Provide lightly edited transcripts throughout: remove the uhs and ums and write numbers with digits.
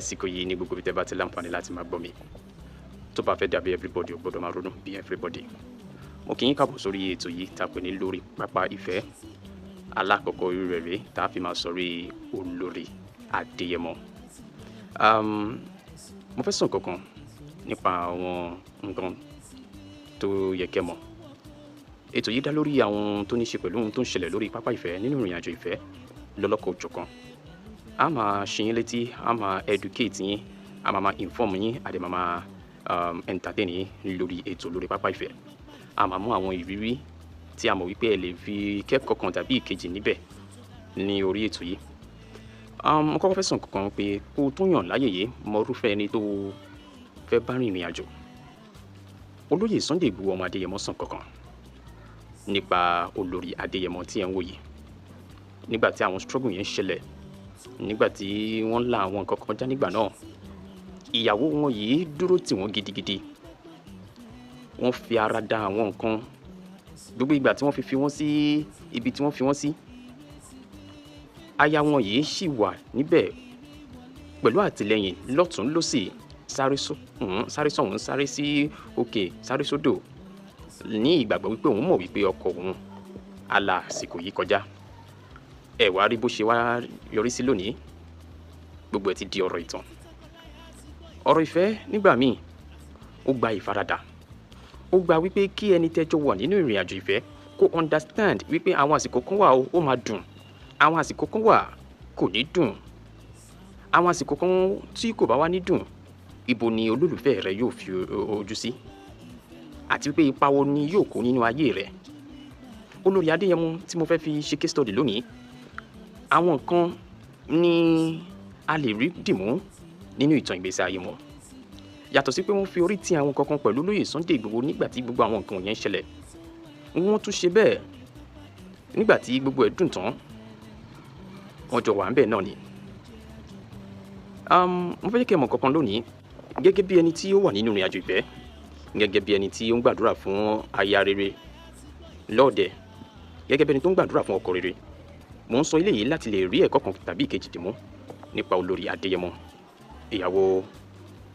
àsìkò yìí ní gbogbo ìtẹ́ bá ti láǹfààní láti máa gbọ́ mi tó bá fẹ́ dàbí everybody ò gbọ́dọ̀ máa ronú bí everybody. Mo kí yín káàbọ̀ sórí ètò yìí tá a pè ní lórí pápá ìfẹ́ alákọ̀ọ́kọ́ irú rẹ̀ rèé tá a fi máa sọ̀rí Olórí Adéyẹmọ. Mo fẹ́ sọ nǹkan nípa àwọn nǹkan tó yẹ kẹ́ mọ̀. Ètò yìí dá lórí àwọn tó ní ṣe pẹ̀lú ohun tó ń ṣẹlẹ̀ lórí pápá ìfẹ́ nínú ìrìn àjò ìfẹ́ lọ́lọ́kọ̀ òjọ̀kan. A máa ṣe yín létí, a máa educate yín, a máa inform yín, a dẹ̀ máa entertain yín lórí ètò lórí pápá ìfẹ́. A máa mú àwọn ìrírí tí a mọ̀ wípé ẹ lè fi kẹ́kọ̀ọ́ kan tàbí ìkejì níbẹ̀ ní orí ètò yìí. Mo kọ́kọ́ fẹ́ sọ nǹkan pé kó tó yàn láyè yìí mọ irúfẹ́ ẹni tó fẹ́ bá rìnrìn àjò. Olóyè Sunday Igboho ọmọ Adéyẹmọ sàn kankan nípa Olórí Adéyẹmọ tí ẹ ń wò yìí. Nígbà tí àwọn struggle yẹn ṣẹlẹ̀, nígbà tí wọ́n la àwọn nǹkan kan já nígbà náà, ìyàwó wọn yìí dúró tì wọ́n gidigidi. Wọ́n fi ara da àwọn nǹkan gbogbo ìgbà tí wọ́n fi wọ́n sí ibi tí wọ́n fi wọ́n sí. Aya wọn yìí sì wà níbẹ̀ pẹ̀lú àtìlẹ́yìn lọ́tùn lósì, sáré sọ̀hún, sáré sí òkè, sáré sódò ní ìgbàgbọ́ wípé òun mọ̀ wípé ọkọ òun àlà àsìkò yìí kọjá. Ẹ wá rí bó ṣe wá yọrí sí lónìí, gbogbo ẹ̀ ti di ọ̀rọ̀ ìtàn. Ọ̀rọ̀ ìfẹ́ nígbà míì ó gba ìfaradà, ó gba wípé kí ẹni tẹ́jọ́ wà nínú ìrìn àjò ìfẹ́ kó understand wípé àwọn àsìkò kan wà ó máa dùn, àwọn àsìkò kan wà kò ní dùn, àwọn àsìkò kan tí kò bá wá ní dùn, ibo ni olólùfẹ́ rẹ yóò fi ojú sí àti wípé ipa wo ni yóò kó nínú ayé rẹ. Olórí Adéyẹmọ tí mo fẹ́ fi ṣe case study lónìí, àwọn nǹkan ni a lè rí dìmú nínú ìtàn ìgbésí ayé wọn. Yàtọ̀ sí pé wọ́n fi orí ti àwọn kankan pẹ̀lú Olóyè Sunday Igboho nígbà tí gbogbo àwọn nǹkan yẹn ṣẹlẹ̀. Wọ́n tún ṣe bẹ́ẹ̀ nígbà tí gbogbo ẹ̀ dùn tán, wọ́n jọ wà ń bẹ̀ náà ni. Mo fẹ́ kí ẹ mọ̀ kankan lónìí gẹ́gẹ́ bí ẹni tí ó wà nínú ìrìn àjò ìfẹ́, gẹ́gẹ́ bí ẹni tí ó ń gbàdúrà fún aya rere lọ́ọ̀dẹ̀, gẹ́gẹ́ bí ẹni tó ń gbàdúrà fún ọkọ rere. Mo ń sọ eléyìí láti lè rí ẹ̀kọ́ kan tàbí ìkejì dìmú nípa Olórí Adéyẹmọ, ìyàwó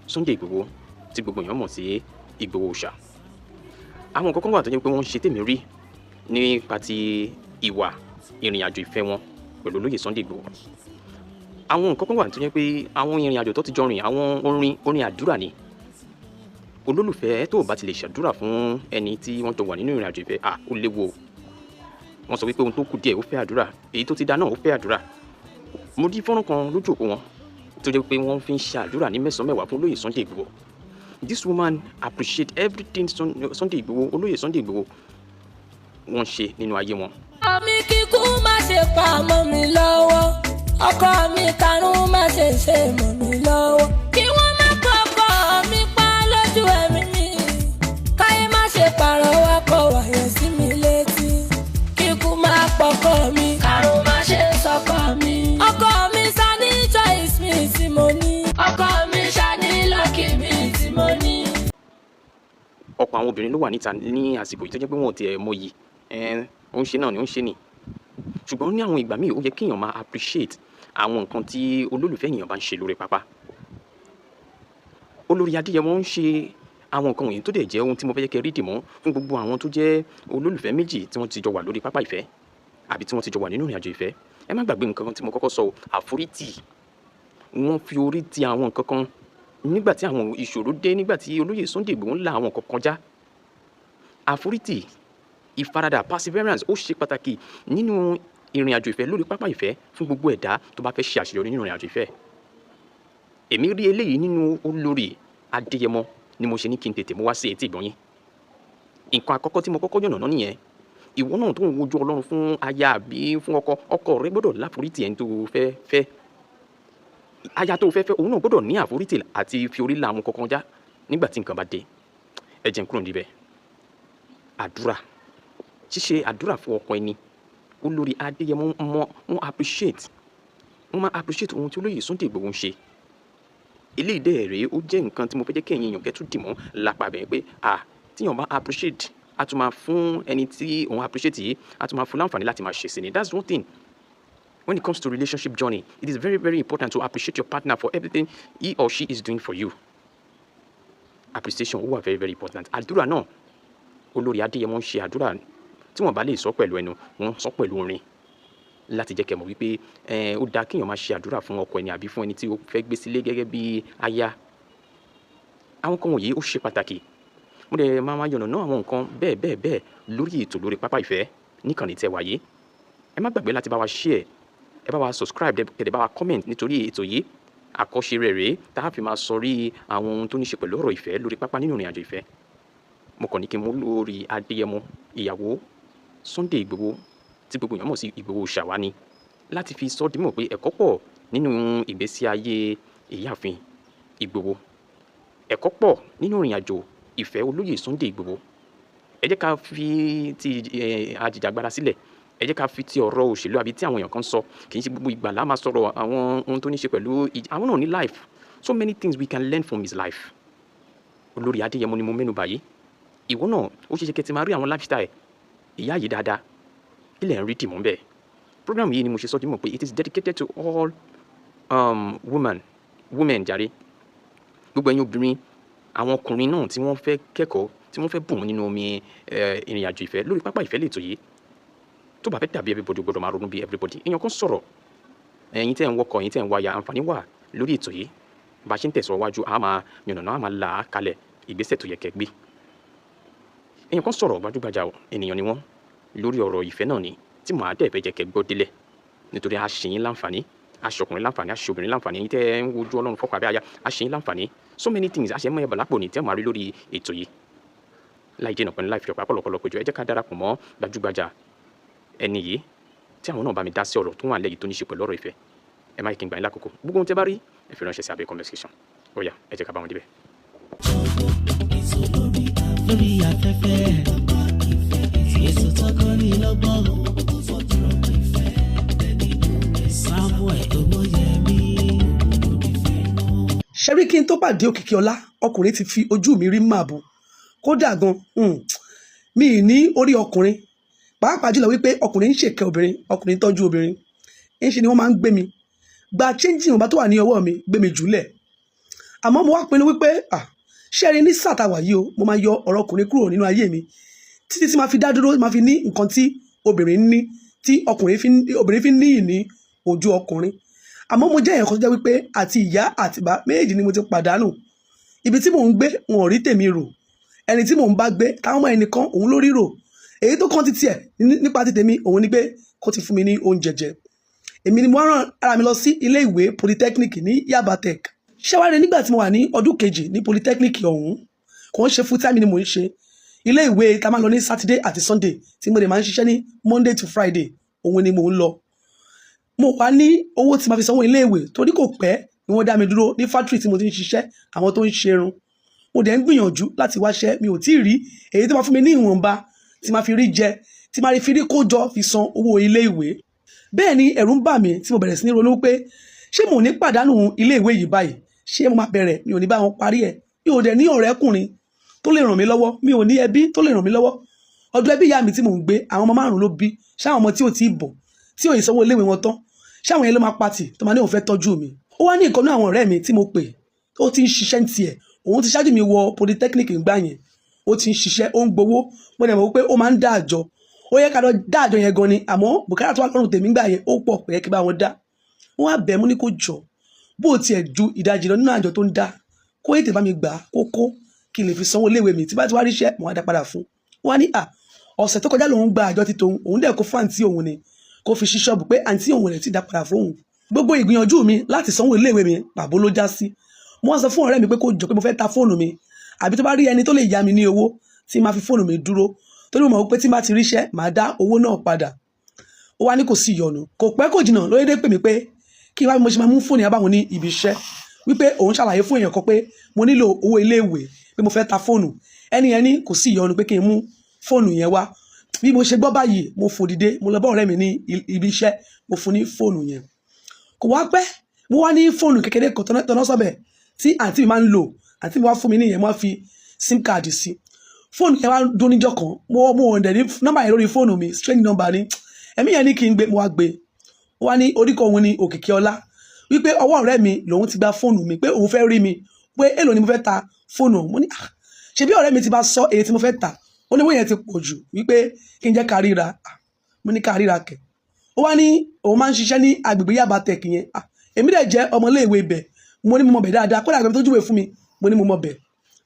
Sunday Igboho tí gbogbo èèyàn mọ̀ sí Igboho Òòṣà. Àwọn nǹkan kan wà tó jẹ́ pé wọ́n ṣe tèmi rí nípa ti ìwà ìrìn àjò ìfẹ́ wọn pẹ̀lú Olóyè Sunday Igboho. Àwọn nǹkan kan wà tó jẹ́ pé àwọn ìrìn àjò tó ti jọ rìn, àwọn orin àdúrà ni. Olólùfẹ́ tó bá ti lè ṣàdúrà fún ẹni tí wọ́n jọ wà nínú ìrìn àjò ìfẹ́, ó léwu. Wọ́n sọ wípé ohun tó kù díẹ̀ ó fẹ́ àdúrà, èyí tó ti dá náà ó fẹ́ àdúrà. Mo rí fọ́nrán kan lójú òpó wọn tó jẹ́ pé wọ́n fi ń ṣàdúrà ní mẹ́sàn-án mẹ́wàá fún Olóyè Sunday Igboho. This woman appreciate everything Sunday Igboho, Olóyè Sunday Igboho wọ́n ṣe nínú ayé wọn. Àmì kíkú má ṣe pa mọ́ mi lọ́wọ́, ọkọ mi karùn-ún má ṣe mọ́ mi lọ́wọ́. Kí wọ́n má kọ́kọ́ mi pa lójú ẹ̀mí mi, káyé má ṣe pààrọ̀ wá kọ̀ wáyé sí mi létí. Kíkú má pọkọ mi, karùn-ún má ṣe sọ́kọ mi. Ọkọ mi sá ní choice mi tí mo ní, ọkọ mi ṣá ní lucky mi tí mo ní. Ọ̀pọ̀ àwọn obìnrin ló wà níta ní àsìkò yìí tó jẹ́ pé wọ́n ti ẹ̀ mọ yìí, ó ń ṣe náà ni ó ń ṣe ni. Ṣùgbọ́n ní àwọn ìgbà míì ó yẹ kí èèyàn máa appreciate àwọn nǹkan tí olólùfẹ́ èèyàn bá ń ṣe lórí pápá. Olórí Adéyẹmọ ń ṣe àwọn nǹkan wọ̀nyí tó dẹ̀ jẹ́ ohun tí mo fẹ́ kẹ́ rí dìmọ́ fún gbogbo àwọn tó jẹ́ olólùfẹ́ méjì tí wọ́n ti jọ wà lórí pápá ìfẹ́ àbí tí wọ́n ti jọ wà nínú ìrìn àjò ìfẹ́. Ẹ má gbàgbé nǹkan tí mo kọ́kọ́ sọ, àforítì. Wọ́n fi orí ti àwọn nǹkan kan nígbà tí àwọn ìṣòro dé, nígbà tí Olóyè Sunday Igboho ń la àwọn nǹkan kan já. Àforítì, ìfaradà, perseverance ó ṣe pàtàkì nínú ìrìn àjò ìfẹ́ lórí pápá ìfẹ́ fún gbogbo ẹ̀dá tó bá fẹ́ ṣe àṣeyọrí nínú ìrìn àjò ìfẹ́. Èmi rí eléyìí nínú Olórí Adéyẹmọ ni mo ṣe ní kí n tètè mú wá sí etí ìgbọ̀nyín. Nǹkan àkọ́kọ́ tí mo kọ́kọ́ yànnàná nìyẹn. Ìwọ náà tó ń wojú Ọlọ́run fún aya àbí fún ọkọ rẹ gbọ́dọ̀ láforítì ẹni tó fẹ́ fẹ́. Aya tó fẹ́ fẹ́ òun náà gbọ́dọ̀ ní àforítì àti fi orí la àwọn kankan já nígbà tí nǹkan bá dé. Ẹ jẹ́ n kúrò níbẹ̀. Àdúrà, ṣíṣe àdúrà fún ọkọ ẹni. Olórí Adéyẹmọ wọ́n máa appreciate ohun tí Olóyè Sunday Igboho ń ṣe. Eléyìí dẹ̀ rèé ó jẹ́ nǹkan tí mo fẹ́ jẹ́ kí ẹ̀yin èèyàn kẹ́tù dìmọ́ lápá bẹ́ẹ̀ pé tíyàn bá appreciate a tún máa fún ẹni tí òun appreciate yìí a tún máa fún láǹfààní láti máa ṣe sí ni. That's one thing. when it comes to relationship journey, it is very, very important to appreciate your partner for everything he or she is doing for you. Appreciation ó wà very, very important. Àdúrà náà, Olórí Adéyẹmọ ń ṣe àdúrà tí wọ́n bá lè sọ pẹ̀lú ẹnu, wọ́n sọ pẹ̀lú orin láti jẹ́ kẹ́ mọ̀ wípé ó dáa kéèyàn máa ṣe àdúrà fún ọkọ ẹni àbí fún ẹni tí ó fẹ́ gbé sílé gẹ́gẹ́ bí aya. Àwọn kan wọ̀nyí ó ṣe pàtàkì. Mo dẹ̀ máa yànnàná àwọn nǹkan bẹ́ẹ̀ lórí ètò lórí Pápá Ìfẹ́ níkànnì tẹ́ wà yìí. Ẹ má gbàgbé láti bá wa share, ẹ bá wa subscribe, ẹ dẹ̀ bá wa comment nítorí ètò yìí àkọ́ṣe rẹ̀ rèé tá a fi máa sọrí àwọn ohun tó ní ṣe pẹ̀lú ọ̀rọ̀ ìfẹ́ lórí pápá nínú ìrìn àjò ìfẹ́. Mo kàn ní kí n mú Olórí Adéyẹmọ ìyàwó Sunday Igboho tí gbogbo èèyàn mọ̀ sí Igboho Ṣàwání láti fi sọ dímọ̀ pé ẹ̀kọ́ pọ̀ nínú ìgbésí ayé Ìyáàfin Igboho, ẹ̀kọ́ pọ̀ nínú ìrìn àjò ìfẹ́ olóyè Sunday Igboho. Ẹ jẹ́ ká fi ti ajìjàgbara sílẹ̀, ẹ jẹ́ ká fi ti ọ̀rọ̀ òṣèlú àbí tí àwọn èèyàn kan sọ, kì í ṣe gbogbo ìgbà la máa sọ̀rọ̀ àwọn ohun tó ní ṣe pẹ̀lú àwọn náà ní life. So many things we can learn from his life. Olórí Adéyẹmọ ni mo mẹ́nu báyìí. Ìwọ náà ó ṣe ṣe kẹ́ ti máa rí àwọn lifestyle ìyá yìí dáadáa, ilẹ̀ ń rí dìmọ́ bẹ́ẹ̀. Program yìí ni mo ṣe sọ dímọ̀ pé it is dedicated to all women jàre. Gbogbo ẹ̀yin obìnrin, àwọn ọkùnrin náà tí wọ́n fẹ́ kẹ́kọ̀ọ́, tí wọ́n fẹ́ bùn nínú omi ìrìn àjò ìfẹ́ lórí Pápá Ìfẹ́ lètò yìí. Tó bá fẹ́ dàbí everybody gbọ́dọ̀ máa ronú bí everybody. Èèyàn kan sọ̀rọ̀, ẹ̀yin tẹ́ ń wọkọ̀, ẹ̀yin tẹ́ ń wáyà, àǹfààní wà lórí ètò yìí. Bá a ṣe ń tẹ̀síwájú, a máa yànnàná, a máa là á kalẹ̀ ìgbésẹ̀ tó yẹ kẹ́ gbé. Èèyàn kan sọ̀rọ̀ gbajúgbajà ènìyàn ni wọ́n lórí ọ̀rọ̀ ìfẹ́ náà ni tí màá dẹ̀ fẹ́ jẹ́ kẹ́ gbọ́ délẹ̀ nítorí a ṣe yín láǹfààní, a ṣe ọkùnrin láǹfààní, a ṣe obìnrin láǹfààní, ẹ̀yin tẹ́ ń wojú Ọlọ́run fọ́kọ àbí aya, a ṣe yín láǹfààní. So many things a ṣe mọ́ ẹ̀bà lápò ní tí a máa rí lórí ètò yìí. Láì dènà pẹ̀lú láì fi ọ̀pá pọ̀lọpọ̀lọpọ̀ jọ, ẹ jẹ́ ká darapọ̀ mọ́ gbajúgbajà ẹni yìí tí àwọn náà bá mi dá sí ọ̀rọ̀ tó wà lẹ́yìn tó ní ṣe pẹ̀lú ọ̀rọ̀ ìfẹ́. Ẹ má yẹ kí n gbà yín lákòókò. Gbogbo ohun tẹ́ bá rí ẹ fi ránṣẹ́ sí abẹ́ comment section. Ó yá, ẹ jẹ́ ká bá wọn débẹ̀. Lórí afẹ́fẹ́ èso tọkọ ní lọ́gbọ́n Samuel Owóyẹmí. Ṣẹ́rí kí n tó pàdé Òkìkí Ọlá, ọkùnrin ti fi ojú mi rí màbù. Kódà gan mi ì ní orí ọkùnrin, pàápàá jùlọ wípé ọkùnrin ń ṣèkẹ́ obìnrin, ọkùnrin ń tọ́jú obìnrin. Ńṣe ni wọ́n máa ń gbé mi gba chíńjì ìwọ̀nba tó wà ní ọwọ́ mi, gbé mi jùlẹ̀. Àmọ́ mo wá pinnu wípé ṣẹ́rí ní sàtàwà yìí o, mo máa yọ ọ̀rọ̀ ọkùnrin kúrò nínú ayé mi títí tí máa fi dá dúró, máa fi ní nǹkan tí obìnrin ní, tí obìnrin fi ní ìní ojú ọkùnrin. Àmọ́ mo jẹ́ èèyàn kan tó jẹ́ wípé àti ìyá àti bàbá méjì ni mo ti pàdánù. Ibi tí mò ń gbé wọn ò rí tèmi rò, ẹni tí mò ń bá gbé táwọn ọmọ ẹnìkan òun ló rí rò. Èyí tó kàn ti tiẹ̀ nípa ti tèmi òun ni pé kó ti fún mi ní oúnjẹ jẹ. Èmi ni mo rán ara mi lọ sí ilé ìwé polytechnic ní Yaba Tech. Ṣẹ́wárí nígbà tí mo wà ní ọdún kejì ní polytechnic ọ̀hún, kò ń ṣe full time ni mò ń ṣe. Ilé ìwé tá máa ń lọ ní Saturday àti Sunday tí mo dẹ̀ máa ń ṣiṣẹ́ ní Monday to Friday òun ni mò ń lọ. Mo wá ní owó tí ma fi sanwó ilé ìwé torí kò pẹ́ ni wọ́n dá mi dúró ní factory tí mo ti ń ṣiṣẹ́, àwọn tó ń ṣerun. Mo dẹ̀ ń gbìyànjú láti wáṣẹ́, mi ò tí ì rí èyí tó máa fún mi ní ìwọ̀nba tí ma fi rí jẹ, tí ma fi rí kójọ fi san owó ilé ìwé. Bẹ́ẹ̀ ni ẹ̀rù ń bà mí tí mo bẹ̀rẹ̀ sí ní ronú pé ṣé mo ní pàdánù ilé ìwé yìí báyìí, ṣé mo máa bẹ̀rẹ̀ mi ò ní bá wọn parí ẹ̀, mi ò dẹ̀ ní ọ̀rẹ́kùnrin tó lè ràn mí lọ́wọ́, mi ò ní ẹbí tó lè ràn mí lọ́wọ́. Ọ̀dọ̀ ẹbí ìyá mi tí mò ń gbé, àwọn ọmọ 5 ló bí, ṣáwọn ọmọ tí ò tí ì bọ̀, tí ò ì sanwó ilé ìwé wọn tán, ṣáwọn yẹn ló máa pàtì tó máa ní òun fẹ́ tọ́jú mi. Ó wá ní ìkan náà àwọn ọ̀rẹ́ mi tí mo pè, ó ti ń ṣiṣẹ́ ní tiẹ̀, òun ti ṣáájú mi wọ polytechnic ńgbà yẹn, ó ti ń ṣiṣẹ́, ó ń gbowó, mo dẹ̀ mọ̀ pé ó máa ń dá àjọ, ó yẹ ká lọ dá àjọ yẹn gan ni, àmọ́ bùkátà tó wà lọ́rùn tèmi ńgbà yẹn ó pọ̀ pé kí bá wọn dá. Wọ́n á bẹ̀ mú ní kó jọ bó tiẹ̀ ju ìdajì lọ nínú àjọ tó ń dá, kó ètè bá mi gbà kókó kí n lè fi sanwó iléèwé mi, tí bá ti wá ríṣẹ́ mo wá dá padà fún. Wọ́n á ní ọ̀sẹ̀ tó kọjá lòun gba àjọ ti tòun, òun dẹ̀ kó fún àǹtí òun ni kó fi ṣí ṣọ́ọ̀bù pé àǹtí òun rẹ̀ ti dá padà fóun. Gbogbo ìgbìyànjú mi láti sanwó iléèwé mi pàbó ló já sí. Mo wá sọ fún ọ̀rẹ́ mi pé kó jọ pé mo fẹ́ ta fóònù mi, àbí tó bá rí ẹni tó lè yá mi ní owó tí máa fi fóònù mi dúró, torí mo mọ̀ pé tí n bá ti ríṣẹ́ màá dá owó náà padà. Ó wá ní kò sí ìyọnu, kò pẹ́ kò jìnnà ló dédé pè mí pé kí wá bí mo ṣe máa mú fóònù yẹn báwọn ní ibi iṣẹ́, wípé òun ṣàlàyé fún èèyàn kan pé mo nílò owó iléèwé, pé mo fẹ́ ta fóònù. Ẹni yẹn ní kò sí ìyọnu pé kí n mú fóònù yẹn wá. Bí mo ṣe gbọ́ báyìí mo fò dìde, mo lọ bá ọ̀rẹ́ mi ní ibi iṣẹ́, mo fún ní fóònù yẹn. Kò wá pẹ́, mo wá ní fóònù kékeré kan tọ́nà sọ́bẹ̀ tí àǹtí mi máa ń lò, àǹtí mi wá fún mi níyẹn, mo wá fi sim card sí. Fóònù yẹn wá dún níjọ́ kan, mo wọ̀n dẹ̀ ní nọ́mbà yẹn lórí fóònù mi, strange number ni. Ẹ̀mí yẹn ní kí n gbé, mo wá gbé. ó wá ní orúkọ òun ní Òkìkíọlá wípé ọwọ́ ọ̀rẹ́ mi lòun ti gba fóònù mi pé òun fẹ́ rí mi pé èlò ni mo fẹ́ ta fóònù mo ní ṣebí ọ̀rẹ́ mi ti bá sọ èyí tí mo fẹ́ ta ó ní owó yẹn ti pọ̀ jù wípé kí n jẹ́ ká ríra mo ní ká ríra kẹ̀ ó wá ní òun máa ń ṣiṣẹ́ ní agbègbè Yaba Tech yẹn èmi dẹ̀ jẹ́ ọmọléèwé ibẹ̀ mo ní mo mọ̀ bẹ̀ dáadáa kódà àgbẹ̀ tó júwèé fún mi mo ní mo mọ̀ bẹ̀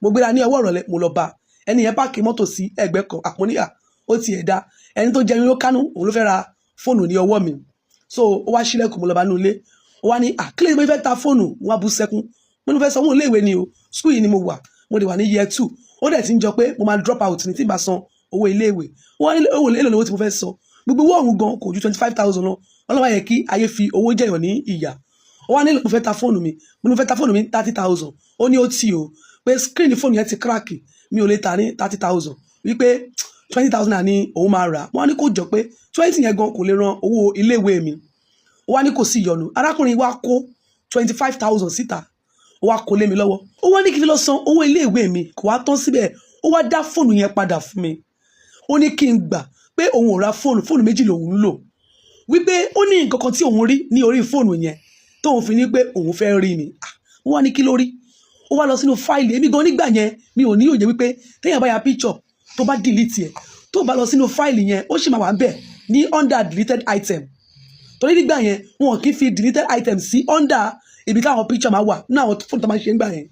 mo gbéra ní ọwọ́ ìrọ̀lẹ́ mo lọ bá ẹni yẹn páàkì mọ́tò sí ẹgbẹ́ kan àpòníyà ó ti ẹ̀dá ẹni tó jẹun ló kánú òun ló fẹ́ ra fóònù ní ọwọ́ mi so ó wá sílẹ̀kùn mo lọ bá nú ilé ó wá ní àkílẹ̀ mo fẹ́ ta fóònù wọn bú sẹ́kún mo ní fẹ́ sọ wọn léèwé ni o school yìí ni mo wà ní year 2 ó dẹ̀ ti ń jọ pé mo máa drop out ní tí bá san owó iléèwé wọ́n ní owó èlò lówó tí mo fẹ́ sọ gbogbo owó ọ̀hún gan kò ju 25,000 lọ ọlọ́wọ́ yẹ kí ayé fi owó jẹ̀yàn ní ìyà ó wá nílò mo fẹ́ ta fóònù mi mo ní fẹ́ ta fóònù mi 30,000 ó ní ó tì o pé screen fóònù yẹn ti crack mi ò lè ta ní 30,000 wípé 20,000 ní òun máa rà wọ́n ní kó jọ pé 20 yẹn gan kò lè ran owó iléèwé mi ó wá ní kò sí ìyọnu arákùnrin wa kó 25,000 síta ó wá kó lé mi lọ́wọ́ ó wá ní kí n fi lọ san owó iléèwé mi kò wá tán síbẹ̀ ó wá dá fóònù yẹn padà fún mi ó ní kí n gbà pé òun ò ra fóònù méjì lòun ń lò wípé ó ní nǹkan kan tí òun rí ní orí fóònù yẹn tóun fi ní pé òun fẹ́ rí mi ó wá ní kí ló rí ó wá lọ sínú fáìlì èmi gan nígbà yẹn mi ò ní òye wípé téèyàn bá ya picture tó bá delete ẹ̀ tó bá lọ sínú fáìlì yẹn ó sì máa wà ń bẹ̀ ní under deleted item torí nígbà yẹn wọn kì í fi deleted item sí under ibi táwọn picture máa wà ní àwọn fóònù tó máa ń ṣe ń gbà yẹn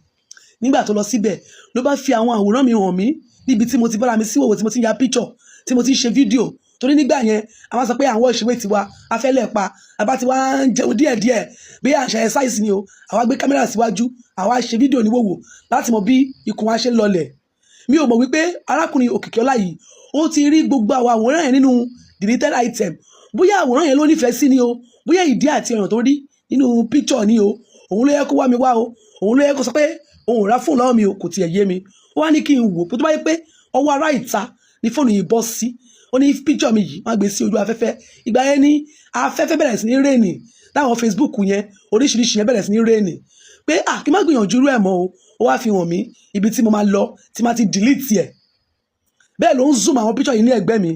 nígbà tó lọ síbẹ̀ ló bá fi àwọn àwòrán mi hàn mí níbi tí mo ti bára mi síwòwò tí mo ti ń ya picture tí mo ti ń ṣe fídíò torí nígbà yẹn àwọn sọ pé àwọn ìṣèwé tiwa afẹ́lẹ̀ pa àbá tiwa ń jẹun díẹ̀díẹ̀ bí àṣà ẹ̀ sáìsì ni o àwa gbé kámẹ́rà síwájú àwa ṣe fídíò níwòwò láti mọ bí ikùn wa ṣe ń lọlẹ̀ mi ò mọ̀ wípé arákùnrin Òkìkíọlá yìí ó ti rí gbogbo àwọn àwòrán yẹn nínú deleted item bóyá àwòrán yẹn ló nífẹ̀ẹ́ sí ni o bóyá ìdí àti ọ̀ràn tó rí nínú picture ni o òun ló yẹ kó wá mi wá o òun ló yẹ kó sọ pé òun ò ra fóònù lọ́wọ́ mi o kò tiẹ̀ yé mi ó wá ní kí n wò tó bá yẹ pé ọwọ́ ará ìta ní fóònù yìí bọ́ sí ó ní picture mi yìí wọ́n gbé sí ojú afẹ́fẹ́ ìgbà yẹn ní afẹ́fẹ́ bẹ̀rẹ̀ sí ní rẹ́ẹ̀nì táwọn Facebook yẹn oríṣiríṣi yẹn bẹ̀rẹ̀ sí ní rẹ́ẹ̀nì pé kí n má gbìyànjú rú ẹ̀ mọ́ o ó wá fi hàn mí ibi tí mo máa lọ tí máa ti delete ẹ̀ bẹ́ẹ̀ ló ń zoom àwọn picture yìí ní ẹ̀gbẹ́ mi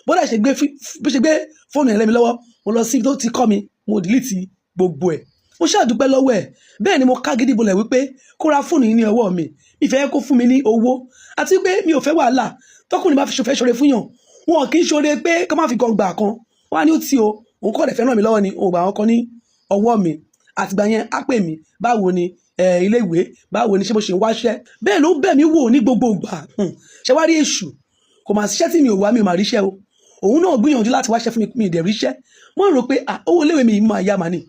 bó dẹ̀ ṣe gbé fóònù yẹn lé mi lọ́wọ́ mo lọ sí ibi tó ti kọ́ mi mo delete gbogbo ẹ̀ mo ṣàdúpẹ́ lọ́wọ́ ẹ̀ bẹ́ẹ̀ ni mo ká gidi bolẹ̀ wípé kó ra fóònù yìí ní ọwọ́ mi ìfẹ́ kó fún mi ní owó àti pé mi ò fẹ́ wàhálà tọkùnrin bá fi ṣòfẹ́ ṣoore fún yàn wọn kì í ṣoore pé kó má fi kan gbà kan wá ní ó tí o òun kọ́ ọ̀dẹ̀ fẹ́ ràn mí lọ́wọ́ ni òun gbà wọn kan ní ọwọ́ mi àtìgbà yẹn á pè mí báwo ni ilé ìwé báwo ni ṣé mo ṣe ń wáṣẹ́ bẹ́ẹ̀ ló ń bẹ̀ mí wò ní gbogbo ìgbà ṣe wá rí èṣù kò máa ṣiṣẹ́ tí mi ò wá mi ò máa ríṣẹ́ o òun náà gbìyànjú láti wáṣẹ́ fún mi ìdẹ̀ ríṣẹ́ wọ́n rò pé owó iléèwé mi máa yá màá ní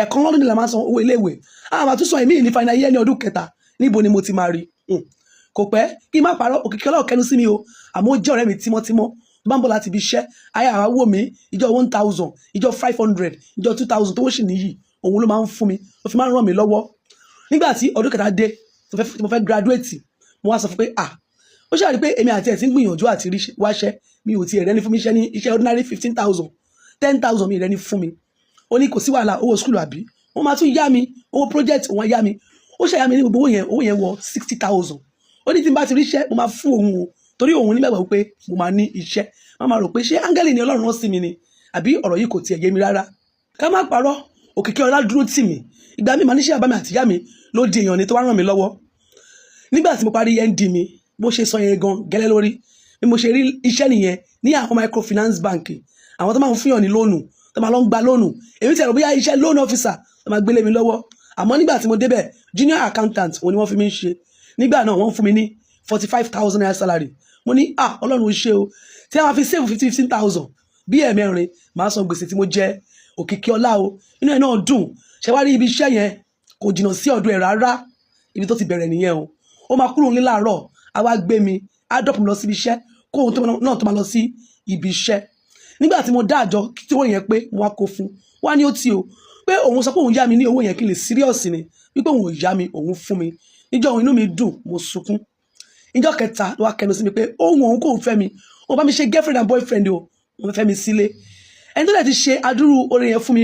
ẹ̀kan lọ́dún ni la máa san owó iléèwé àwọn àtúnṣe ẹ̀mí ní final year ní ọdún kẹta níbo ni mo ti máa rí kò pẹ́ kí n má parọ́ Òkìkíọlá ò kẹnu sí mi o àmọ́ ó jẹ́ ọ̀rẹ́ mi tímọ́tímọ́ bá ń bọ̀ láti ibi iṣẹ́ ayé àwa wò mí ìjọ 1,000 ìjọ 500 ìjọ 2,000 tó wọ́n sì níyì òun ló máa ń fún mi ó fi máa ń ràn mí lọ́wọ́ nígbà tí ọdún kẹta dé mo fẹ́ graduate mo wá sọ fún pé ó ṣàrí pé èmi àti ẹ̀ ti ń gbìyànjú àti wáṣẹ́ mi ò ti ẹ̀rẹ́ni fún mi iṣẹ́ ní iṣẹ́ ordinary 15,000 10,000 mi ìrẹ́ni fún mi ó ní kò sí wàhálà owó skul àbí wọ́n máa tún yá mi owó project wọ́n yá mi ó ṣàyà mi ní gbogbo owó yẹn wọ 60,000 ó ní tí n bá ti ríṣẹ́ mo máa fún òun o torí òun nígbàgbọ́ pé mo máa ní iṣẹ́ wọ́n máa rò pé ṣé áńgẹ́lì ni Ọlọ́run rán sí mi ni àbí ọ̀rọ̀ yìí kò tiẹ̀ yé mi rárá ká má parọ́ Òkìkíọlá dúró tì mí ìgbà mi máa níṣẹ́ àbámi àtìyá mi ló di èèyàn ni tó wá ràn mí lọ́wọ́ nígbà tí mo parí ND mi bó ṣe sọ yẹn gan gẹ́lẹ́ lórí bí mo ṣe rí iṣẹ́ nìyẹn ní àwọn microfinance bank àwọn tó máa ń fún yàn ní lónù tó máa lọ ń gba lónù èmi tẹ̀rọ bóyá iṣẹ́ loan officer tó máa gbélé mi lọ́wọ́ àmọ́ nígbà tí mo débẹ̀ junior accountant òun ni wọ́n fi mí ṣe nígbà náà wọ́n fún mi ní 45,000 naira salary mo ní Ọlọ́run ó ṣe o tí a máa fi save 15,000 bí ẹ̀mẹ́rin máa san gbèsè tí mo jẹ Òkìkíọlá o inú ẹ̀ náà dùn ṣe wá rí ibi iṣẹ́ yẹn kò jìnnà sí ọ̀dọ̀ ẹ̀ rárá ibi tó ti bẹ̀rẹ̀ nìyẹn o ó máa kúrò nílé àárọ̀ á wá gbé mi á dọ̀pù mi lọ sí ibi iṣẹ́ kó òun náà tó máa lọ sí ibi iṣẹ́ nígbà tí mo dá àjọ tí wọ́n yẹn pé mo wá kó fún wá ní ó tí o pé òun sọ pé òun yá mi ní owó yẹn kí n lè serious ni wípé òun ò yá mi òun fún mi níjọ́ òun inú mi dùn mo sunkún níjọ́ kẹta ló wá kẹnu sí mi pé òun kò fẹ́ mi òun bá mi ṣe girlfriend and boyfriend o òun fẹ́ mi sílé ẹni tó dẹ̀ ti ṣe adúrú oore yẹn fún mi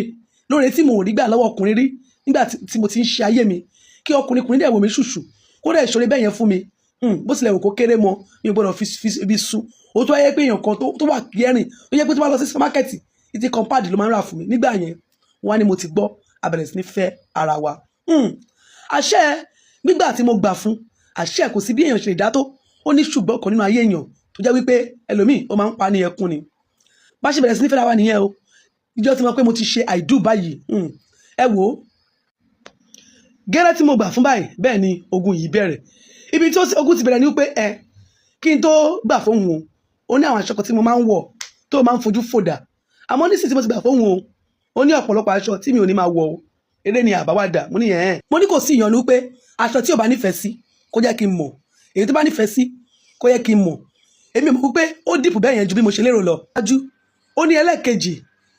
lóore tí mo ò rí gbà lọ́wọ́ ọkùnrin rí nígbà tí mo ti ń ṣe ayé mi kí ọkùnrin dẹ̀ wò mí ṣùṣù kó dẹ̀ ṣoore bẹ́ẹ̀ yẹn fún mi bó tilẹ̀ wò kó kéré mọ́ mi ò gbọ́dọ̀ fi ibi sun ó tó wáyé pé èèyàn kan tó wà kẹrin ó yẹ pé tó bá lọ sí supermarket ìtì compound ló máa ń rà fún mi nígbà yẹn wọ́n á ní mo ti gbọ́ a bẹ̀rẹ̀ sí ní fẹ́ ara wa àṣẹ gbígbà tí mo gbà fún àṣẹ kò sí bí èèyàn ṣe lè dá tó ó ní ṣùgbọ́n kan nínú ayé èèyàn tó jẹ́ wípé ẹlòmíì ó máa ń pa ní ẹkún ni bá ṣe bẹ̀rẹ̀ sí ní fẹ́ ara wa nìyẹn o ìjọ tí mo pé mo ti ṣe àìdú báyìí ẹ wò ó gẹ́rẹ́ tí mo gbà fún báyìí bẹ́ẹ̀ ni ogun yìí bẹ̀rẹ̀ ibi tí ogun ti bẹ̀rẹ̀ ni wípé kí n tó gbà fóun o ó ní àwọn aṣọ kan tí mo máa ń wọ̀ tó máa ń fojú fòdà àmọ́ nísìsiyìí tí mo ti gbà fóun o ó ní ọ̀pọ̀lọpọ̀ aṣọ tí mi ò ní máa wọ̀ o eré ni àbáwádà mo ní mo ní kò sí ìyọnu pé aṣọ tí ò bá nífẹ̀ẹ́ sí kó jẹ́ kí n mọ̀ èyí tó bá nífẹ̀ẹ́ sí kó yẹ kí n mọ̀ èmi mọ̀ pé ó dìpù bẹ́ẹ̀ yẹn ju bí mo ṣe lérò lọ. ó ní ẹlẹ́ẹ̀kejì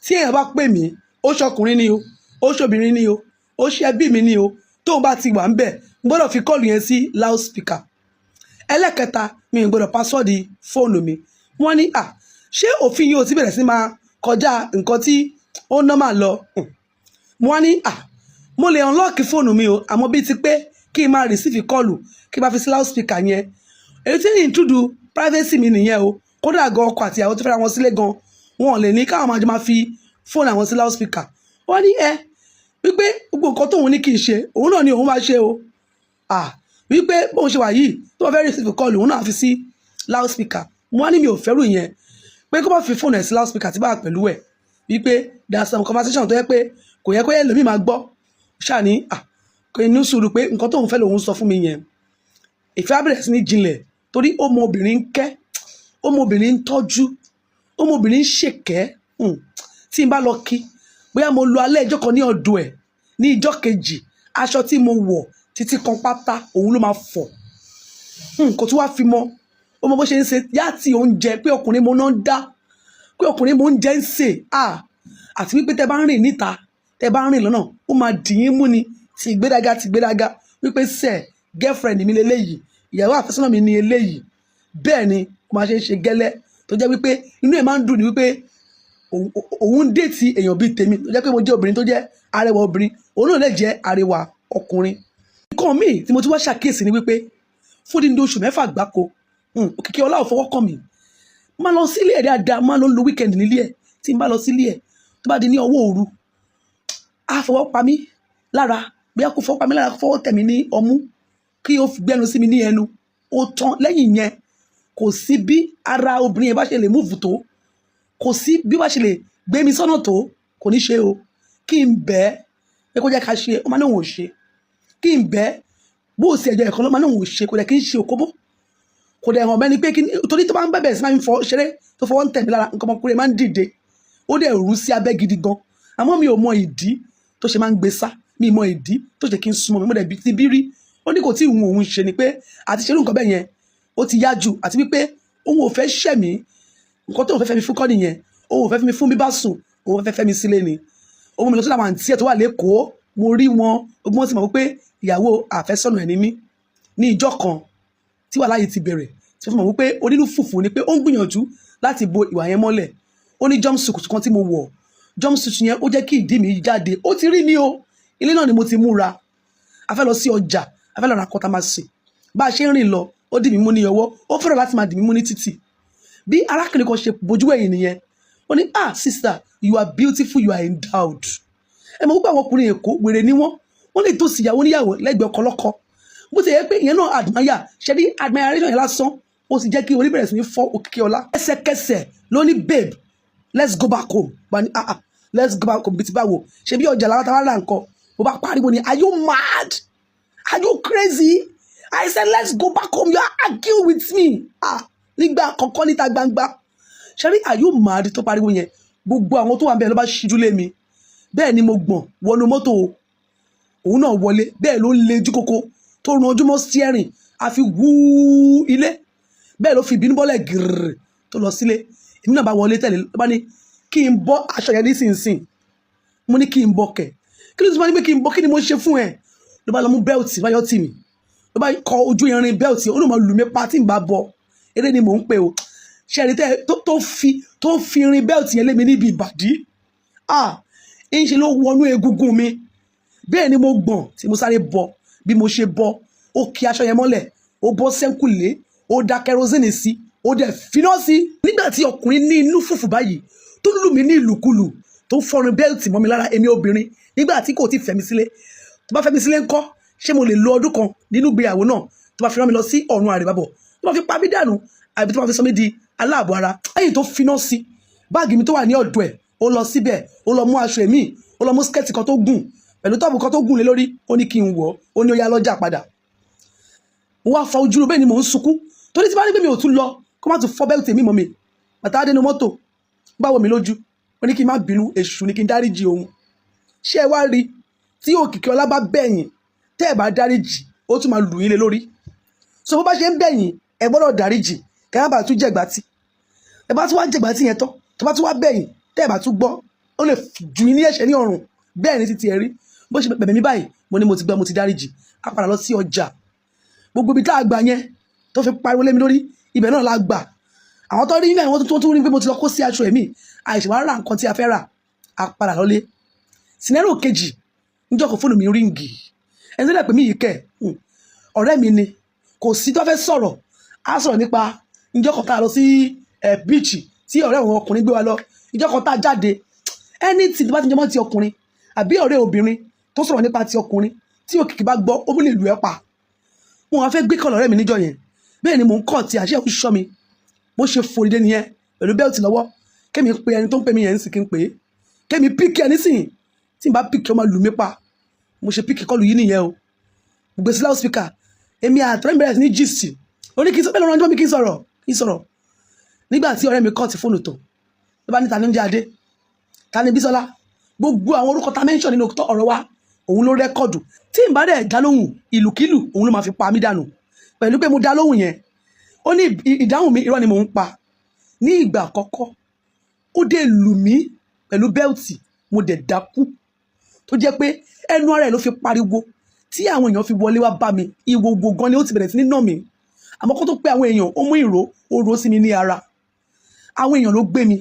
tí èèyàn bá pè mí ó ṣọkùnrin ni o ó ṣobìnrin ni o ó ṣe ẹbí mi ni o tóun bá ti wà ń bẹ̀ n gbọ́dọ̀ fi kọ́ọ̀lù yẹn sí loudspeaker. ẹlẹ́ẹ̀kẹta mi ò gbọ́dọ̀ pásọ́ọ̀dì fóònù mi wọ́n ní ṣé òfin yìí ò ti bẹ̀rẹ̀ sí máa kọjá nǹkan tí ó normal lọ. wọ́n ní mo lè unlock fóònù mi o àmọ́ bíi ti pé kí n máa receive kọ́ọ̀lù kí n máa fi sí loudspeaker yẹn èyí tí ń intrude privacy mi nìyẹn o kódà gan ọkọ àti ìyàwó tó fẹ́ra wọn sílé gan wọn ò lè ní káwọn máa jọ máa fi fóònù àwọn sí loudspeaker. wọ́n ní wípé gbogbo nǹkan tóun ní kì í ṣe òun náà ni òun máa ṣe o wípé bóun ṣe wà yìí tó bá fẹ́ receive call òun náà fi sí loudspeaker. mo wá ní mi ò fẹ́rù yẹn pé kó bá fi fóònù ẹ̀ sí loudspeaker tí bá pẹ̀lú ẹ̀ wípé there are some conversation tó yẹ pé kò yẹ kó yẹ lómi máa gbọ́ ṣáà ní kò ní sùúrù pé nǹkan tóun fẹ́ lòun sọ fún mi yẹn ìfẹ́ á bẹ̀rẹ̀ sí ní jinlẹ̀ torí ó mọ obìnrin ń kẹ́ ó mọ obìnrin ń tọ́jú ó mọ obìnrin ń ṣèkẹ́ tí n bá lọ kí bóyá mo lo alẹ́ ìjọ́ kan ní ọ̀dọ̀ ẹ̀ ní ìjọ́ kejì aṣọ tí mo wọ̀ títí kan pátá òun ló máa fọ̀ kò tún wá fi mọ́ ó mọ bó ṣe ń ṣe yáàtì oúnjẹ pé ọkùnrin mo náà ń dá pé ọkùnrin mo ń jẹ́ ń sè àti wípé tẹ bá ń rìn níta tẹ bá ń rìn lọ́nà ó máa dìyín mú ni ti ìgbéraga wípé sẹ́ẹ̀ girlfriend mi leléyìí ìyàwó àfẹ́sọ́nà mi ni eléyìí bẹ́ẹ̀ ni kò máa ṣe ń ṣe gẹ́lẹ́ tó jẹ́ wípé inú ẹ̀ máa ń dùn ní wípé òun déètì èèyàn bíi tèmi tó jẹ́ pé mo jẹ́ obìnrin tó jẹ́ arẹwà obìnrin òun náà lè jẹ́ arẹwà ọkùnrin. nǹkan míì tí mo ti wá ṣàkíyèsí ni wípé fún dídí oṣù 6 gbáko Òkìkí Ọlá ò fọwọ́ kàn mí máa lọ sílé ẹ̀ dáadáa máa lọ lo weekend nílé ẹ̀ tí n bá lọ sílé ẹ̀ tó bá di ní ọwọ́ òru á fọwọ́ pa mí lára bí a kò fọwọ́ pa mí lára kó fọwọ́ tẹ̀ mí ní ọmú kí o fi gbẹnu sí mi ní ẹnu ó tán lẹ́yìn yẹn kò sí bí ara obìnrin yẹn bá ṣe lè múùfù tó kò sí bí bá ṣe lè gbé mi sọ́nà tó kò ní ṣe o kí n bẹ́ẹ̀ pé kó jẹ́ ká ṣe ó máa ní òun ò ṣe kí n bẹ́ẹ̀ bó o sì ẹ̀jọ̀ ẹ̀kan ló máa ní òun ò ṣe kò dẹ̀ kí n ṣe òkóbó kò dẹ̀ hàn mẹ́ni pé kí torí tó bá ń bẹ̀bẹ̀ sí máa ń fọ ṣeré tó fọwọ́ ń tẹ̀ mí lára nǹkan ọmọkùnrin máa ń dìde ó dẹ̀ rú sí abẹ́ gidi gan àmọ́ mi ò mọ ìdí tó ṣe máa ń gbé sá mi mọ ìdí tó ṣe kí n súnmọ́ mi mo dẹ̀ ti bí rí ó ní kò tí ìhun òun ṣe ni pé àti ṣerú nǹkan bẹ́ẹ̀ yẹn ó ti yá jù àti wípé òun ò fẹ́ ṣẹ̀ mí nǹkan tó ń fẹ́ mi fún kọ́ nìyẹn òun ò fẹ́ fi mi fún bíbá sùn òun fẹ́ mi sílé ni ó mú mi lọ sí àwọn àǹtí ẹ̀ tó wà lẹ́kọ̀ọ́ mo rí wọn ogun wọn ti mọ̀ wípé ìyàwó àfẹ́sọ̀nà ẹ̀ ní mí ní ìjọ́ kan tí wàhálà yìí ti bẹ̀rẹ̀ tí wọ́n fi mọ̀ wípé onínú fùfù ni pé ó ń gbìyànjú láti bo ìwà yẹn mọ́lẹ̀ ó ní jumpsuit kan tí mo wọ̀ jumpsuit yẹn ó jẹ́ kí ìdí mi jáde ó ti rí mi o ilé náà ni mo ti múra a fẹ́ lọ sí ọjà a fẹ́ lọ ra kọ́ta máa sè bá a ṣe ń rìn lọ ó dì mí mú ní ọwọ́ ó fẹ́ràn láti máa dì mí mú ní títì bí arákùnrin kan ṣe bojú ẹ̀yìn nìyẹn ó ní sister you are beautiful you are endowed ẹ mọ̀ wípé àwọn ọkùnrin èkó wèrè ni wọ́n lè tó sí ìyàwó níyàwó lẹ́gbẹ̀ẹ́ ọkọ lọ́kọ bó ti yẹ pé ìyẹn náà admire ṣe ní admiration yẹn lásán ó sì jẹ́ kí orí bẹ̀rẹ̀ sí ní fọ́ Òkìkí Ọlá ẹsẹ̀kẹsẹ̀ ló ní babe let's go back home bá ní let's go back home bí ti báwo ṣe bí ọjà lára táwa rà nǹkan mo bá pariwo ni are you mad are you crazy I said let's go back home you are arguing with me nígbà kọ̀ọ̀kan níta gbangba ṣe rí are you mad tó pariwo yẹn gbogbo àwọn tó wà bẹ́ẹ̀ ló bá ṣíjú lé mi bẹ́ẹ̀ ni mo gbọ̀n wọnú mọ́tò òun náà wọlé bẹ́ẹ̀ ló lejú koko tó ran ojúmọ́ steering àfi wúú ilé bẹ́ẹ̀ ló fi ìbínú bọ́lẹ̀ gírrrr tó lọ sílé èmi náà bá wọlé tẹ̀lé ló bá ní kí n bọ́ aṣọ yẹn nísinsìn mo ní kí n bọ́ kẹ̀ kí ló ti máa ní pé kí n bọ́ kí ni mo ṣe fún ẹ ló bá lọ mú bẹ́ẹ̀tì báyọ̀ tì mí ló bá kọ ojú irin bẹ́ẹ̀tì ó ní mo lù mí pa tí n bá bọ eré ni mò ń pè o ṣẹ́ni tẹ́ tó fi irin bẹ́ẹ̀tì yẹn lé mi níbi ìbàdí ń ṣe ló wọnú egungun mi bẹ́ẹ̀ ni mo gbọ̀n tí mo sáré bọ bí mo ṣe bọ ó kí aṣọ yẹn mọ́lẹ̀ ó bọ́ sẹ́ńkùlé ó da kẹrosínì sí ó dẹ̀ finá sí nígbà tí ọkùnrin ní inú fùfù báyìí tó lù mí ní ìlùkulù tó fọrun bẹ́ẹ̀tì mọ́ mi lára èmi obìnrin nígbà tí kò tí fẹ́ mi sílé tó bá fẹ́ mi sílé ńkọ́ ṣé mo lè lo ọdún kan nínú ìgbéyàwó náà tó bá fi rán mi lọ sí ọ̀run àrèbábọ̀ tó bá fi pa mí dànù àbí tó bá fi sọ mí di aláàbọ̀ ara ẹ̀yìn tó finá sí báàgì mi tó wà ní ọ̀dọ̀ ẹ̀ ó lọ síbẹ̀ ó lọ mú aṣọ èmi ó lọ mú skẹ́ẹ̀tì kan tó gùn pẹ̀lú tọ́ọ̀bù kan tó gùn lé lórí ó ní kí n wọ̀ ó ní ó yá lọ́jà padà mo wá fa ojú bẹ́ẹ̀ ni mò ń sunkún torí tí bá rí pé mi ò tún lọ kó má tún fọ́ bẹ́ẹ̀tì mi mọ́ mi bàtà dénú mọ́tò báwo mi lójú ó ní kí n má bínú èṣù ní kí n dáríjì òun ṣé ẹ wá rí tí òkìkí ọlá bá bẹ̀yìn tẹ́ ẹ bá dáríjì ó tún máa lù yín lé lórí so bó bá ṣe ń bẹ̀yìn ẹ gbọ́dọ̀ dáríjì kẹ́ ẹ bá tún jẹ̀gbátì ẹ bá tún wá jẹ̀gbátì yẹn tán tó bá tún wá bẹ̀yìn tẹ́ ẹ bá tún gbọ́ ó lè jù yín ní ẹ̀ṣẹ̀ ní ọ̀run bẹ́ẹ̀ ni títí ẹ rí bó ṣe bẹ̀bẹ̀ mi báyìí mo ní mo ti gbọ́ mo ti dáríjì á padà lọ sí ọjà gbogbo ibi tá a gbà yẹn tó fi pariwo lé mi lórí ibẹ̀ náà la gbà àwọn tó rí ní àwọn tó tún rí pé mo ti lọ kó sí aṣọ ẹ̀mí àìṣèwà ra nǹkan tí a fẹ́ rà á padà lọ́lé sinẹ́rò kejì níjọ́ kan fóònù mi ríǹgì ẹni tó dẹ̀ pé mí yìí kẹ̀ ọ̀rẹ́ mi ni kò sí tó fẹ́ sọ̀rọ̀ á sọ̀rọ̀ nípa níjọ́ kan tá a lọ sí bíìchì tí ọ̀rẹ́ òun ọkùnrin gbé wa lọ níjọ́ kan tá a jáde ẹni tí tó bá ti jọmọ́ ti ọkùnrin àbí ọ̀rẹ́ obìnrin tó sọ̀rọ̀ nípa ti ọkùnrin tí òkìkí bá gbọ́ ó lè lù ẹ́ pa wọn á fẹ́ gbé kọ́ lọ́rẹ́ mi níjọ́ yẹn bẹ́ẹ̀ ni mò ń kọ́ ti àṣẹ òṣìṣọ́ mi bó ṣe fòrìdé nìyẹn pẹ̀lú bẹ́ẹ̀tì lọ́wọ́ kémi pe ẹni tó ń pè mí yẹn ń sì kí n pè é kémi píkì ẹni sìn tí n bá píkì ó máa lù mí pa mo ṣe píkì kọlù yìí nìyẹn o gbèsè sí láwùsípíkà èmi àtọ́rẹ́ mi bẹ̀rẹ̀ sí ní gist ó ní kí n sọ bẹ́ẹ̀ lọ́rọ́ ọjọ́ mi kí n sọ̀rọ̀ nígbà tí ọ̀rẹ́ mi kọ́ ti fóònù tó ló bá ní ta ní oúnjẹ adé ta ní Bísọ́lá gbogbo àwọn orúkọ tá mẹ́ńṣọ̀ nínú ọ̀rọ̀ wa òun ló rẹ́kọ̀dù tí n bá dẹ̀ dá lóhùn ìlùkílù òun ló máa fi pa mí dànù pẹ̀lú pé mo dá lóhùn yẹn ó ní ìdáhùn mi irọ́ ni mò ń pa ní ìgbà àkọ́kọ́ ó dé lù mí pẹ̀lú bẹ́ẹ̀tì mo dẹ̀ dákú tó jẹ́ pé ẹnu ara ẹ̀ ló fi pariwo tí àwọn èèyàn fi wọlé wá bá mi ìwògbò gan ni ó ti bẹ̀rẹ̀ sí ní nà mí àmọ́ kó tó pé àwọn èèyàn ó mú ìró ó ro sí mi ní ara àwọn èèyàn ló gbé mi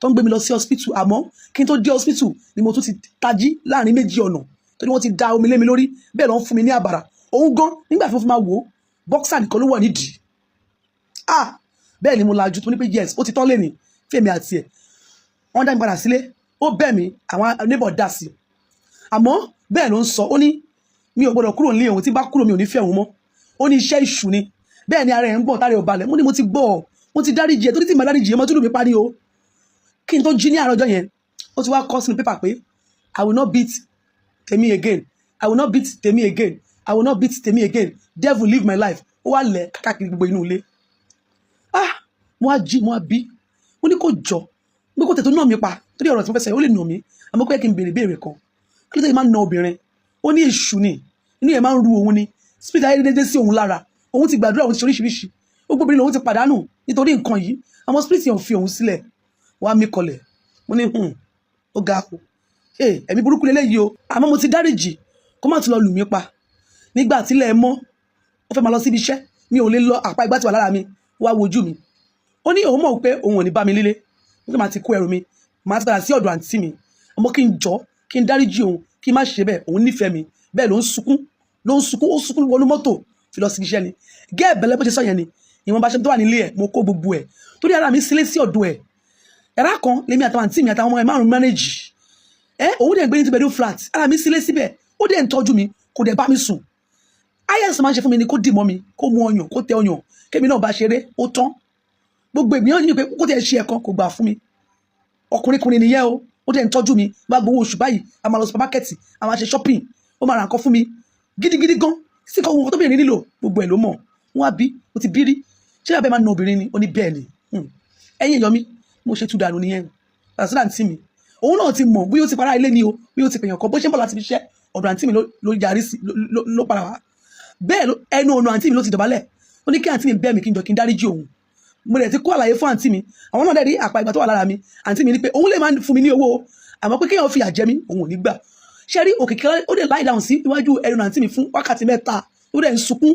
tó ń gbé mi lọ sí hospital àmọ́ kí n tó dé hospital ni mo tún ti tají láàrin méjì ọ̀nà torí wọ́n ti da omi lé mi lórí bẹ́ẹ̀ ló ń fún mi ní àbàrà òun gan nígbà tí mo fi máa wò ó bọ́ksà nìkan ló wọ̀ nídìí bẹ́ẹ̀ ni mo lajú tó ní pé yes ó ti tán lé ní fèmí àti ẹ̀ wọ́n dá mi padà sílé ó bẹ̀ mí àwọn neighbor dá sí àmọ́ bẹ́ẹ̀ ló ń sọ ó ní mi ò gbọ́dọ̀ kúrò nílé òun tí bá kúrò mi ò ní fẹ́ òun mọ́ ó ní iṣẹ́ ìṣù ni bẹ́ẹ̀ ni ara ẹ̀ ń gbọ̀n tára ẹ̀ ò balẹ̀ mo ní mo ti gbọ́ ọ mo ti dáríjì ẹ torí tí màá dáríjì ẹ mọ́ tó lù mí parí o kí n tó jí ní àárọ̀ ọjọ́ yẹn ó ti wá kọ sínú pépà pé I will not beat Tèmi again I will not beat Tèmi again I will not beat Tèmi again devil live my life ó wá lẹ̀ káàkiri gbogbo inú ilé mo á jí mo á bí mo ní kó jọ pé kó tètè nà mí pa torí ọ̀rọ̀ tí mo fẹ́ sọ ó lè nà mí àmọ́ kó yẹ kí n béèrè kan kí ló dé máa ń na obìnrin ó ní èṣù ni inú ẹ̀ máa ń ru òun ni spirit ayé dédé sí òun lára òun ti gbàdúrà òun ti ṣe oríṣiríṣi gbogbo obìnrin lòun ti pàdánù nítorí nǹkan yìí àwọn spirit yẹn ò fi òun sílẹ̀ wá mí kọlẹ̀ mo ní ó ga o ẹ̀mí burúkú lélẹ́yìí o àmọ́ mo ti dáríjì kó má tún lọ lù mí pa nígbà tílẹ̀ mọ́ ó fẹ́ máa lọ síbi iṣẹ́ mi ò lè lọ àpá ìgbà tí wà lára mi wá wojú mi ó ní òun mọ̀ pé òun ò ní bá mi lílé nígbà máa ti kó ẹrù mi máa ti padà sí ọ̀dọ̀ àǹtí mi àmọ́ kí n jọ kí n dáríjì òun kí n má ṣe bẹ́ẹ̀ òun nífẹ̀ẹ́ mi bẹ́ẹ̀ ló ń sunkún ó sunkún wọnú mọ́tò fi lọ sí iṣẹ́ ni gẹ́ẹ̀ bẹ̀lẹ́ bó ṣe sọ yẹn ni ìwọ̀n bá ṣe tó wà nílé ẹ̀ mo kó gbogbo ẹ̀ torí ara mi sílé sí ọ̀dọ̀ ẹ̀ ẹ̀rá kan lèmi àtàwọn àǹtí mi àtàwọn ọmọ ẹ̀ márùn-ún mánéjì òun dẹ̀ gbé ní two-bedroom flat ara mi sílé síbẹ̀ ó dẹ̀ ń tọ́jú mi kò dẹ̀ bá mi sùn ayẹ̀sì máa ń ṣe fún mi ni kó dì mọ́ mi kó mu ọyàn kó tẹ ọyàn kémi náà bá ṣeré ó tán gbogbo ènìyàn ní pé kó tẹ̀ ṣe ẹ̀kan kò gbà fún mi ọkùnrin nìyẹn ó dẹ̀ ń tọ́jú mi bá gbowó oṣù báyìí a máa lọ supermarket a máa ṣe shopping ó máa ra nǹkan fún mi gidigidi gan sí nǹkan ohun tó bìnrin nílò gbogbo ẹ̀ ló mọ̀ wọ́n á bí ó ti bí rí ṣé abẹ́ máa ń na obìnrin ni ó ní bẹ́ẹ̀ ni ẹ̀yìn èèyàn mi mo ṣe tú dànù nìyẹn àṣìlá àǹtí mi òun náà ti mọ̀ bí ó ti para ilé ni o bí ó ti pèèyàn kan bó ṣe ń bọ̀ láti fi ṣẹ́ ọ̀dọ̀ àǹtí mi ló yarí sí ló para wá bẹ́ẹ̀ ẹnu ọ̀nà àǹtí mi ló ti dọ̀bálẹ̀ ó ní kí àǹtí mi bẹ́ẹ̀ mi kí n jọ kí n dáríjì òun mo dẹ̀ ti kó àlàyé fún àǹtí mi àwọn náà dẹ̀ rí àpá ìgbà tó wà lára mi àǹtí mi ní pé òun lè máa fún mi ní owó àmọ́ pé kéèyàn fi àjẹ mi òun ò ní gbà ṣe rí òkìkí ó dẹ̀ láì dáhùn sí iwájú ẹnu àǹtí mi fún wákàtí mẹ́ta ó dẹ̀ ń sunkún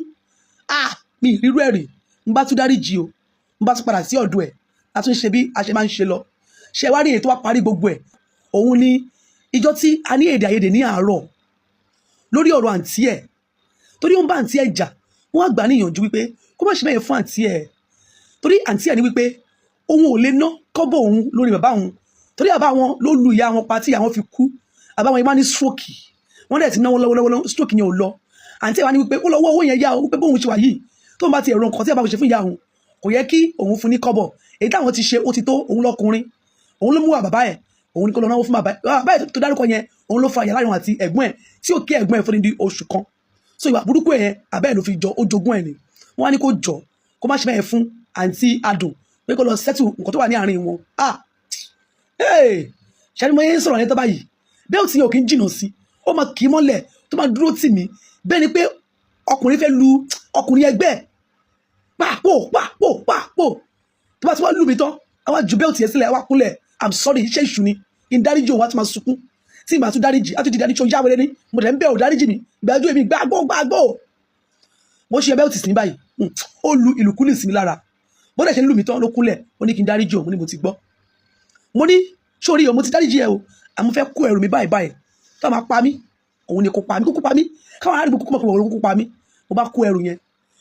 mi ìrírú ẹ̀rì ń bá tún dáríjì o ń bá tún padà sí ọ̀dọ̀ ẹ̀ a tún ṣe bí a ṣe máa ń ṣe lọ ṣe wá rí èyí tó wá parí gbogbo ẹ̀ òun ni ìjọ tí a ní èdè àìyedè ní àárọ̀ lórí ọ̀rọ̀ àǹtí ẹ̀ torí ó ń bá àǹtí ẹ̀ jà wọ́n á gbà níyànjú wípé kó má ṣe bẹ́ẹ̀ fún àǹtí ẹ̀ torí àǹtí ẹ̀ ní wípé òun ò lè ná kọ́bọ̀ òun lórí bàbá òun torí àbá wọn ló lu ìyá wọn pa tí àwọn fi kú àbá wọn yìí máa ní stroke wọ́n dẹ̀ ti náwó lọ́wọ́lọ́wọ́ stroke yẹn ò lọ àǹtí ẹ̀ wá ní wípé ó lọ́wọ́ owó yẹn yá o wípé bóun ṣe wà yìí tó ń bá ti ẹ̀rọ nǹkan tí àbá ṣe fún ìyá òun kò yẹ kí òun fún ní kọ́bọ̀ èyí táwọn ti ṣe ó ti tó òun lọ́kùnrin òun ló mú wà bàbá ẹ̀ òun ní kó lọ náwó fún bàbá ẹ̀ tó dárúkọ yẹn òun ló fa ìyá láàrin àti ẹ̀gbọ́n ẹ̀ tí ó kí ẹ̀gbọ́n ẹ̀ fún ní oṣù kan so ìwà burúkú ẹ̀ abẹ́ ẹ̀ ló fi jọ ó jogún ẹ̀ ni wọ́n á ní kó jọ kó má ṣe bẹ́ẹ̀ fún àǹtí adùn pé kó lọ settle nǹkan tó wà ní àárín wọn ṣáà mo yẹn ń sọ̀rọ̀ yẹn tó báyìí bẹ́ẹ̀ tí yóò kí ń jìnnà sí ó máa kì í mọ́lẹ̀ tó máa dúró tì mí bẹ́ẹ̀ ni pé ọkùnrin fẹ́ lu ọkùnrin ẹgbẹ́ pàpò tó bá ti wá lù mí tán àwa jù bẹ́ẹ̀ tí yẹn sílẹ̀ àwa kúnlẹ̀ I'm sorry iṣẹ́ ìṣù ni ìdáríjì òun á ti máa sunkún tí ìgbà tó dáríjì á tún di dáríjì ọjà wẹrẹ ní mo dẹ̀ ń bẹ̀ ò dáríjì mi ìgbàjú èmi gbàgbó mo ṣe bẹ́ẹ̀ tí sí báyìí ó lu ìlùkulù sí mi lára bó dẹ̀ ṣe ń lù mí tán ló kúnlẹ̀ ó ní kí n dáríjì òun ni mo ti gbọ́ mo ní sórí o mo ti dáríjì ẹ o àmọ́ fẹ́ kó ẹrù mi báyìí tó máa pa mí òun ni kó pa mí káwọn aráàlú kókó mọ̀ pé òun kó pa mí mo bá kó ẹrù yẹn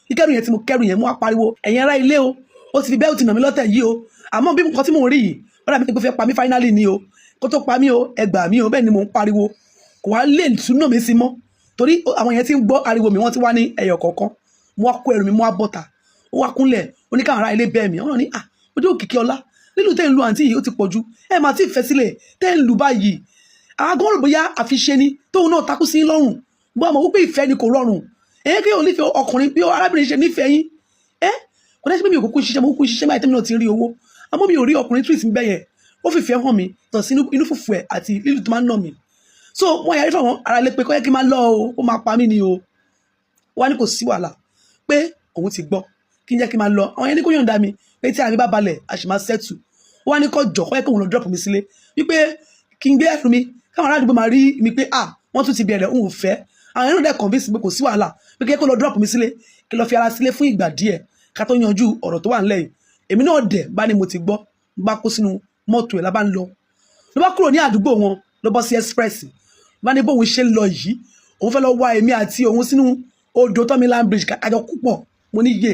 kíkẹ́rù yẹn tí mo kẹ́rù yẹn mo wá pariwo ẹ̀yin ará ilé o ó ti fi bẹ́ẹ̀ tì nà mí lọ́tẹ̀ yìí o àmọ́ bí nǹkan tí mò ń rí yìí wọ́n dàbí pé fẹ́ pa mí finally ni o kó tó pa mí o ẹ gbà mí o bẹ́ẹ̀ ni mò ń pariwo kò wá lè túnú mi sí mọ́ torí àwọn yẹn ti ń gbọ́ ariwo mi wọ́n ti wá ní ẹyọ kọ̀ọ̀kan mo wá kó ẹrù mi mo wá bọ́ta ó wá kúnlẹ̀ ó ní káwọn ará ilé bẹ́ẹ̀ mi ọ̀nà ní ojú òkìkí ọlá lílù tẹ́ ń lu àǹtí yìí ó ti pọ̀ ju ẹ máa ti fẹ́ sílẹ̀ tẹ́ ń lu báyìí àwọn agbọ́n rò bóyá àfiṣe ni tóun náà takú sí lọ́rùn bó àmọ́ wípé ìfẹ́ ni kò rọrùn èyí kí òun nífẹ̀ẹ́ ọkùnrin bí arábìnrin ṣe nífẹ̀ẹ́ yín kò dẹ́ sí pé mi ò kúkú ṣiṣẹ́ mo kúkú ṣiṣẹ́ báyìí tẹ́mi náà ti rí owó àmọ́ mi ò rí ọkùnrin treat mi bẹ́yẹn ó fìfẹ́ hàn mí tàn sí inú fùfù ẹ̀ àti lílù tó máa ń nà mí so wọ́n yàrá fún àwọn ará ilé pé kọ́ yẹ kí n máa lọ o ó máa pa mí ni o wọ́n á ní kò sí wàhálà pé òun ti gbọ́ kí n jẹ́ kí n máa lọ àwọn yẹn ní kó yọ̀ǹda mi pé tí àmì bá balẹ̀ a sì máa settle wọ́n á ní kó jọ̀ kọ́ yẹ kí òun lọ drop mi sílé wípé kí n gbé ẹrù mi káwọn ará àdúgbò máa rí mi pé wọ́n tún ti bẹ̀rẹ̀ òun ò fẹ́ àwọn yẹn náà dẹ̀ convince pé kò sí wàhálà pé kí ẹ kó lọ drop mi sílé kí lọ fi ara sílé fún ìgbà díẹ̀ ká tó yanjú ọ̀rọ̀ tó wà ńlẹ̀ yìí èmi náà dẹ̀ bá ní mo ti gbọ́ bá kó sínú mọ́tò ẹ̀ lábá ń lọ ló bá kúrò ní àdúgbò wọn ló bọ́ sí express bá ní bóun ṣe ń lọ yìí òun fẹ́ lọ wá èmi àti òun sínú odò Tomiland Bridge kájọ kúpọ̀ mo ní yé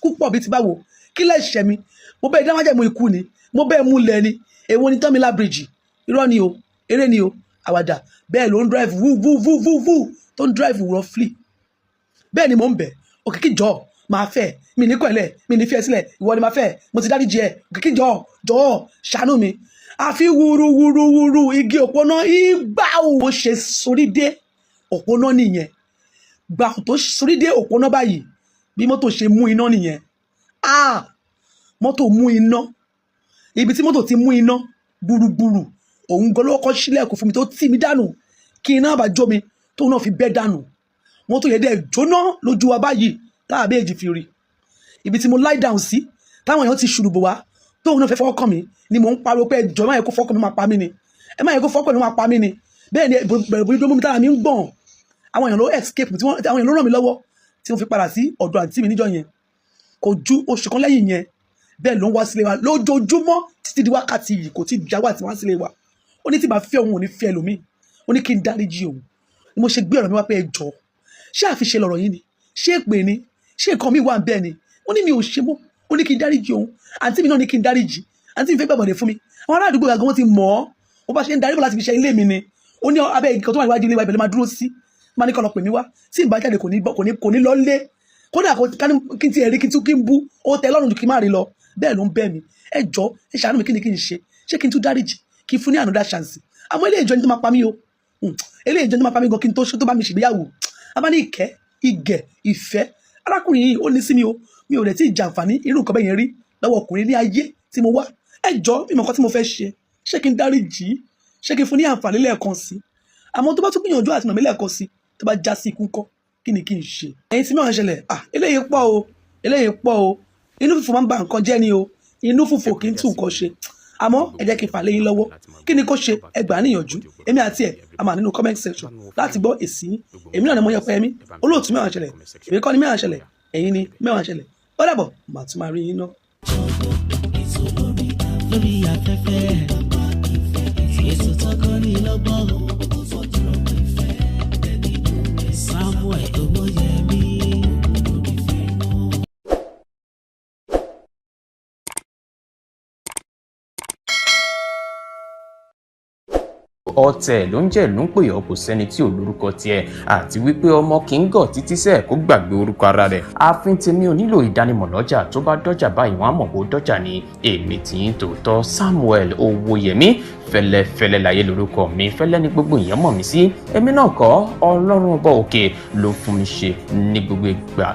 kúpọ̀ bíi ti báwo kí lẹ́sẹ̀ mi mo bẹ́ẹ̀ dáwájà mo ikú ni mo bẹ́ẹ̀ mú lẹ̀ ni èwo ni Tomiland Bridge irọ́ ni o eré ni o àwàdà bẹ́ẹ̀ ló ń drive wú tó ń drive roughly bẹ́ẹ̀ ni mo ń bẹ̀ òkìkí jọ máa fẹ́ mi ní kọ̀ẹ̀lẹ̀ mi ní fẹ́ sílẹ̀ ìwọ ni máa fẹ́ mo ti dáríjì ẹ òkìkí jọ ṣàánú mi àfi wúru igi òpónà ìgbà wo ṣe sórí dé òpónà nìyẹn gbà tó sórí dé òpónà báyìí bí mọ́tò ṣe mú iná nìyẹn mọ́tò mú iná ibi tí mọ́tò ti mú iná gbùrùgbùrù òun gan lọ́kọ́ sílẹ̀kùn fún mi tó tì mí dànù kí iná bá jó mi tóun náà fi bẹ́ dànù mọ́tò yẹn dẹ̀ jóná lójú wa báyìí táàbí èjì fi rí ibi tí mo lie down sí táwọn èèyàn ti ṣùrùbọ̀ wá tóun náà fẹ́ fọwọ́ kàn mí ni mò ń pariwo pé ẹjọ́ ẹ má yẹ kó fọwọ́ kàn mí máa pa mí ni ẹ má yẹ kó fọwọ́ kàn mí máa pa mí ni bẹ́ẹ̀ ni bẹ̀rẹ̀ bójú tó mú mi tára mi ń gbọ̀n àwọn èèyàn ló escape àwọn èèyàn ló ràn mí lọ́wọ́ tí mo fi padà sí ọ̀dọ̀ àǹtí mi níjọ́ yẹn kò ju oṣù kan lẹ́yìn yẹn bẹ́ẹ̀ ló ń wá sílé wa lójoojúmọ́ títí di wákàtí yìí kò tí ì jáwọ́ àti wá sílé wa ó ní tí bá fẹ́ òun ò ní fẹ́ ẹlòmíì ó ní kí n dáríjì òun ni mo ṣe gbé ọ̀rọ̀ mi wá pé ẹ jọ̀ọ́ ṣé àfiṣe lọ̀rọ̀ yìí ni ṣé èpè ni ṣé nǹkan mi wà ń bẹ́ẹ̀ ni ó ní mi ò ṣe mọ́ ó ní kí n dáríjì òun àǹtí mi náà ní kí n dáríjì àǹtí mi fẹ́ gbàgbọ́dẹ̀ fún mi àwọn ará àdúgbò gàgán wọn ti mọ̀ ọ́ ó bá ṣe ń darí bọ̀ láti fi ṣe ilé mi ni ó ní abẹ́ ìkan tó wà níwájú ilé wa ìbẹ̀lẹ̀ máa dúró sí máa ní kọ́ lọ pè mí wá tí ìbá jáde kò ní lọ lé kódà kí n ti ẹ̀rí kí n bú ó tẹ lọ́rùn ju kí n má rí lọ bẹ́ẹ̀ ló ń bẹ́ mi ẹ jọ̀ọ́ ẹ ṣàánú mi kí ni kí n ṣe ṣé kí n tún dáríjì kí n fún ní another chance àmọ́ ilé ìjọ ni tó máa pa mí o ilé ìjọ ni tó máa pa mí gan kí n tó ṣe tó bá mi ṣègbéyàwó a bá ní ìkẹ́ ìgẹ̀ ìfẹ́ arákùnrin yìí ó ní sí mi o mi ò rẹ̀ tí ì jàǹfààní irú nǹkan bẹ́ẹ̀ yẹn rí lọ́wọ́ ọkùnrin ní ayé tí mo wá ẹ jọ̀ọ́ mímọ̀ nǹkan tí mo fẹ́ ṣe ṣé kí n dáríjì ṣé kí n fún ní àǹfààní lẹ́ẹ̀kan sí àmọ́ tó bá tún gbìyànjú àti nàmí lẹ́ẹ̀kan sí tó bá já sí ikú ńkọ́ kí ni kí n ṣe ẹ̀yin tí mẹ́wàá ṣẹlẹ̀ eléyìí pọ̀ o inú fùfù máa ń ba nǹkan jẹ́ ni o inú fùfù kì í tún nǹkan ṣe àmọ́ ẹ jẹ́ kí n fà léyìn lọ́wọ́ kí ni kó ṣe ẹ gbà á níyànjú èmi àti ẹ̀ a máa nínú comment section láti gbọ́ èsì yín èmi náà ni mo yẹ pé ẹmí olóòtú mẹ́wàá ṣẹlẹ̀ èmi kọ́ ni mẹ́wàá ṣẹlẹ̀ ẹ̀yin ni mẹ́wàá ṣẹlẹ̀ ó dàbọ̀ màá tún máa rí yín náà. lórí afẹ́fẹ́ ètò tọkọ ní lọ́gbọ́n Samuel Owóyẹmí. ọ̀tẹ̀ ló ń jẹ́ ló ń pè ọ́ kò sẹ́ni tí ò lórúkọ tiẹ̀ àti wípé ọmọ kì í gọ̀ títí sẹ́ẹ̀ kó gbàgbé orúkọ ara rẹ̀ àfin tèmi ò nílò ìdánimọ̀ lọ́jà tó bá dọ́jà báyìí wọ́n á mọ̀ bó dọ́jà ni èmi tí ń tòótọ́ Samuel Owóyẹmí fẹ́lẹ́fẹ́lẹ́ láyé lórúkọ mi fẹ́lẹ́ ní gbogbo èèyàn mọ̀ mí sí èmi náà kọ́ Ọlọ́run ọba òkè ló fún mi ṣe ní gbogbo ìgbà.